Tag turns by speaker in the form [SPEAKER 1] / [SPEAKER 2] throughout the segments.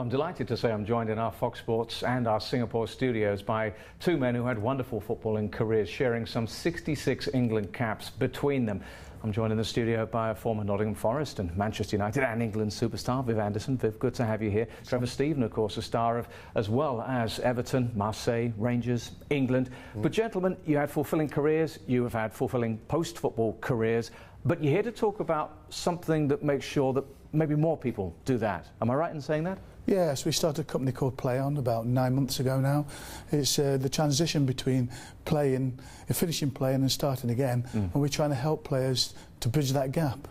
[SPEAKER 1] Well, I'm delighted to say I'm joined in our Fox Sports and our Singapore studios by two men who had wonderful footballing careers, sharing some 66 England caps between them. I'm joined in the studio by a former Nottingham Forest and Manchester United and England superstar, Viv Anderson. Viv, good to have you here. Trevor Stephen, of course, a star of as well as Everton, Marseille, Rangers, England. But gentlemen, you had fulfilling careers, you have had fulfilling post-football careers, but you're here to talk about something that makes sure that maybe more people do that. Am I right in saying that?
[SPEAKER 2] Yes, we started a company called Play On about 9 months ago now. It's the transition between playing, finishing playing and starting again, and we're trying to help players to bridge that gap.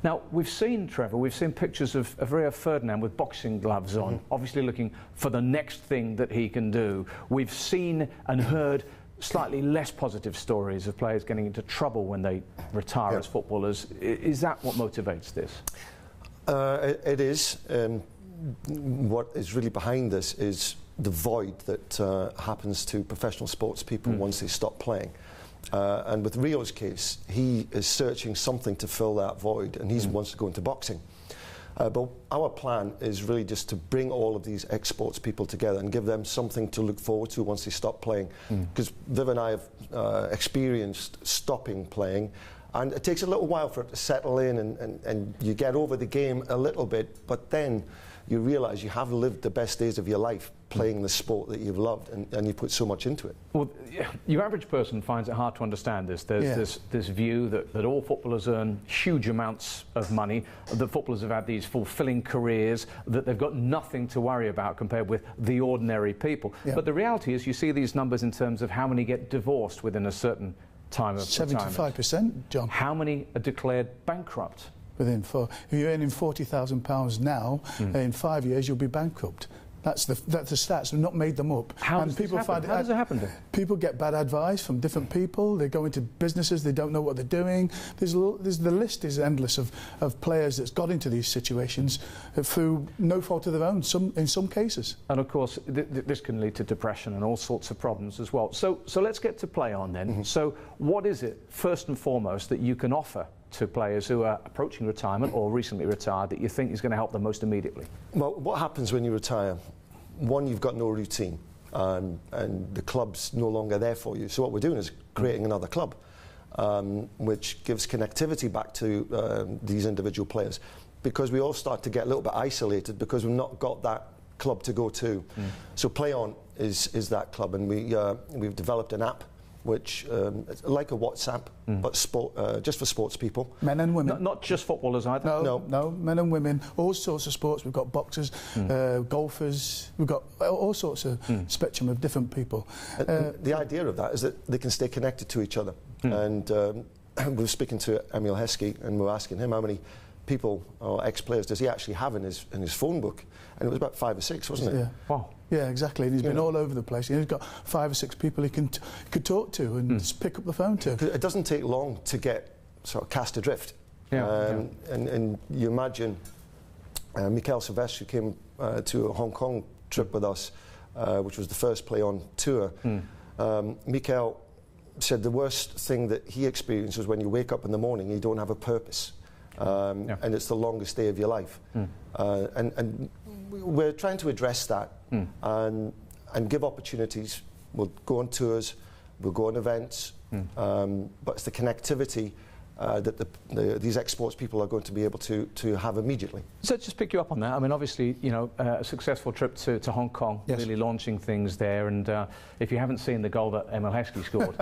[SPEAKER 1] Now, we've seen, Trevor, we've seen pictures of Rio Ferdinand with boxing gloves on, obviously looking for the next thing that he can do. We've seen and heard slightly less positive stories of players getting into trouble when they retire as footballers. Is that what motivates this?
[SPEAKER 3] It is. What is really behind this is the void that happens to professional sports people once they stop playing. And with Rio's case, he is searching something to fill that void, and he wants to go into boxing. But our plan is really just to bring all of these ex-sports people together and give them something to look forward to once they stop playing. Because Viv and I have experienced stopping playing, and it takes a little while for it to settle in, and you get over the game a little bit, but then you realise you have lived the best days of your life playing the sport that you've loved, and you put so much into it. Well,
[SPEAKER 1] your average person finds it hard to understand this. There's this view that all footballers earn huge amounts of money, that footballers have had these fulfilling careers, that they've got nothing to worry about compared with the ordinary people. But the reality is you see these numbers in terms of how many get divorced within a certain time of
[SPEAKER 2] 75%, John.
[SPEAKER 1] How many are declared bankrupt?
[SPEAKER 2] Within if you're earning £40,000 now, in 5 years you'll be bankrupt. That's the stats. We've not made them up.
[SPEAKER 1] How does it happen then?
[SPEAKER 2] People get bad advice from different people. They go into businesses, they don't know what they're doing. The list is endless of players that's got into these situations through no fault of their own, in some cases.
[SPEAKER 1] And of course, this can lead to depression and all sorts of problems as well. So let's get to Play On then. So what is it, first and foremost, that you can offer to players who are approaching retirement or recently retired that you think is going to help them most immediately?
[SPEAKER 3] Well, what happens when you retire? One, you've got no routine, and the club's no longer there for you. So what we're doing is creating another club, which gives connectivity back to these individual players, because we all start to get a little bit isolated because we've not got that club to go to. So Play On is that club, and we've developed an app which is like a WhatsApp, but just for sports people.
[SPEAKER 2] Men and women.
[SPEAKER 1] Not just footballers either?
[SPEAKER 2] No, men and women, all sorts of sports. We've got boxers, golfers, we've got all sorts of spectrum of different people.
[SPEAKER 3] The idea of that is that they can stay connected to each other. And we were speaking to Emil Heskey, and we were asking him how many people or ex-players does he actually have in his phone book, and it was about 5 or 6, wasn't it?
[SPEAKER 2] Yeah.
[SPEAKER 1] Wow.
[SPEAKER 2] Yeah, exactly. And he's been all over the place. He's got 5 or 6 people he could talk to and just pick up the phone to.
[SPEAKER 3] It doesn't take long to get sort of cast adrift. And you imagine Mikel Silvestre, who came to a Hong Kong trip with us, which was the first Play On tour. Mikel said the worst thing that he experienced was when you wake up in the morning and you don't have a purpose. And it's the longest day of your life. And we're trying to address that and give opportunities. We'll go on tours, we'll go on events, but it's the connectivity that these ex-sports people are going to be able to have immediately. So
[SPEAKER 1] just pick you up on that. I mean, obviously, you know, a successful trip to Hong Kong, really launching things there. And if you haven't seen the goal that Emil Heskey scored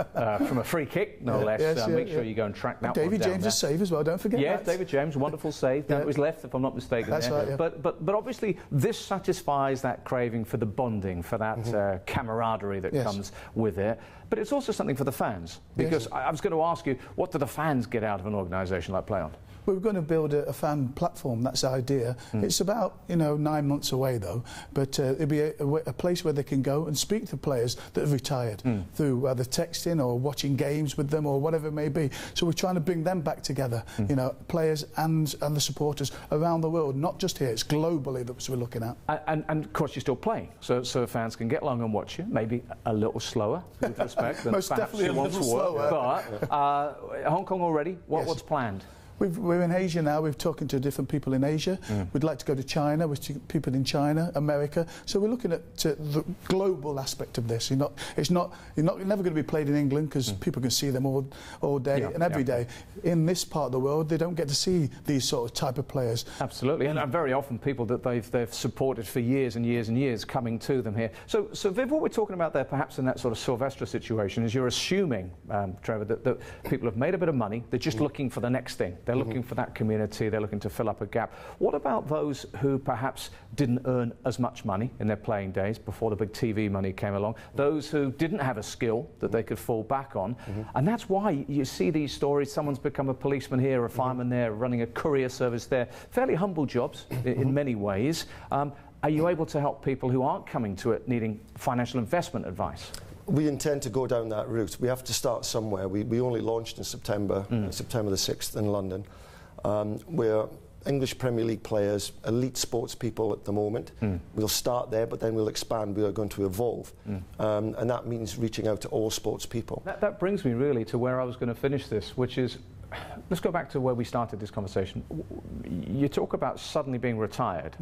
[SPEAKER 1] from a free kick, no less, make sure you go and track that
[SPEAKER 2] David
[SPEAKER 1] one down.
[SPEAKER 2] James' save as well, don't forget that.
[SPEAKER 1] Yeah, David James, wonderful save. Down to his left, if I'm not mistaken.
[SPEAKER 2] That's right,
[SPEAKER 1] But obviously, this satisfies that craving for the bonding, for that camaraderie that comes with it. But it's also something for the fans, because I was going to ask you, what do the fans get out of an organisation like Play On?
[SPEAKER 2] We're going to build a fan platform, that's the idea. It's about, 9 months away though, but it'll be a place where they can go and speak to players that have retired through either texting or watching games with them or whatever it may be. So we're trying to bring them back together, players and the supporters around the world, not just here, it's globally that we're looking at.
[SPEAKER 1] And of course you're still playing, so fans can get along and watch you, maybe a little slower, with respect, than
[SPEAKER 2] most definitely a little slower.
[SPEAKER 1] But Hong Kong already, what's planned?
[SPEAKER 2] We're in Asia now. We're talking to different people in Asia. We'd like to go to China. We're to people in China, America. So we're looking at the global aspect of this. You're never going to be played in England because people can see them all day and every day. In this part of the world, they don't get to see these sort of type of players.
[SPEAKER 1] Absolutely, and very often people that they've supported for years and years and years coming to them here. So Viv, what we're talking about there, perhaps in that sort of Sylvester situation, is you're assuming, Trevor, that people have made a bit of money. They're just looking for the next thing. They're looking for that community. They're looking to fill up a gap. What about those who perhaps didn't earn as much money in their playing days before the big TV money came along? Those who didn't have a skill that they could fall back on. And that's why you see these stories. Someone's become a policeman here, a fireman there, running a courier service there. Fairly humble jobs in many ways. Are you able to help people who aren't coming to it needing financial investment advice?
[SPEAKER 3] We intend to go down that route. We have to start somewhere. We only launched in September, September the 6th in London. We're English Premier League players, elite sports people at the moment. We'll start there, but then we'll expand. We are going to evolve. And that means reaching out to all sports people.
[SPEAKER 1] That brings me really to where I was going to finish this, which is, let's go back to where we started this conversation. You talk about suddenly being retired.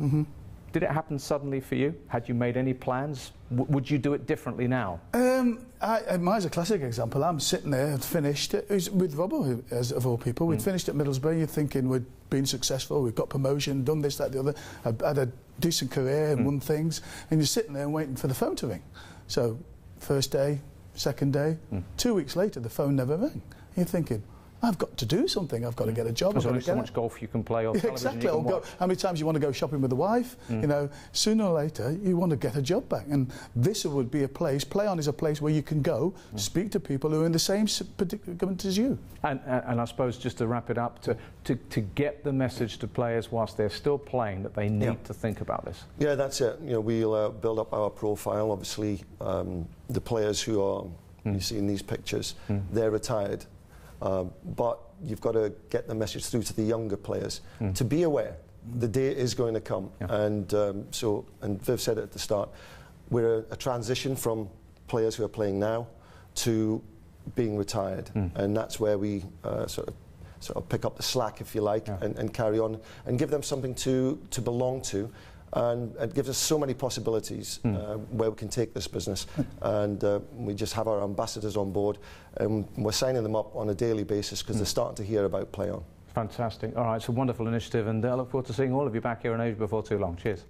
[SPEAKER 1] Did it happen suddenly for you? Had you made any plans? Would you do it differently now?
[SPEAKER 2] Mine's a classic example. I'm sitting there, finished. It was with Robbo, as of all people. We'd finished at Middlesbrough. You're thinking we'd been successful, we've got promotion, done this, that, the other. I'd had a decent career and won things. And you're sitting there and waiting for the phone to ring. So, first day, second day, 2 weeks later, the phone never rang. You're thinking, I've got to do something. I've got to get a job.
[SPEAKER 1] There's only so much golf you can play or television
[SPEAKER 2] exactly.
[SPEAKER 1] you can watch.
[SPEAKER 2] How many times you want to go shopping with the wife? You know, sooner or later you want to get a job back, and this would be a place. Play On is a place where you can go, speak to people who are in the same predicament as you.
[SPEAKER 1] And I suppose just to wrap it up, to get the message to players whilst they're still playing that they need to think about this.
[SPEAKER 3] Yeah, that's it. You know, we'll build up our profile. Obviously, the players who are you see in these pictures, they're retired. But you've got to get the message through to the younger players to be aware. The day is going to come, and Viv said it at the start. We're a transition from players who are playing now to being retired, and that's where we sort of pick up the slack, if you like, and carry on and give them something to belong to. And it gives us so many possibilities where we can take this business. And we just have our ambassadors on board, and we're signing them up on a daily basis because they're starting to hear about Play On.
[SPEAKER 1] Fantastic. All right, it's a wonderful initiative, and I look forward to seeing all of you back here in Asia before too long. Cheers.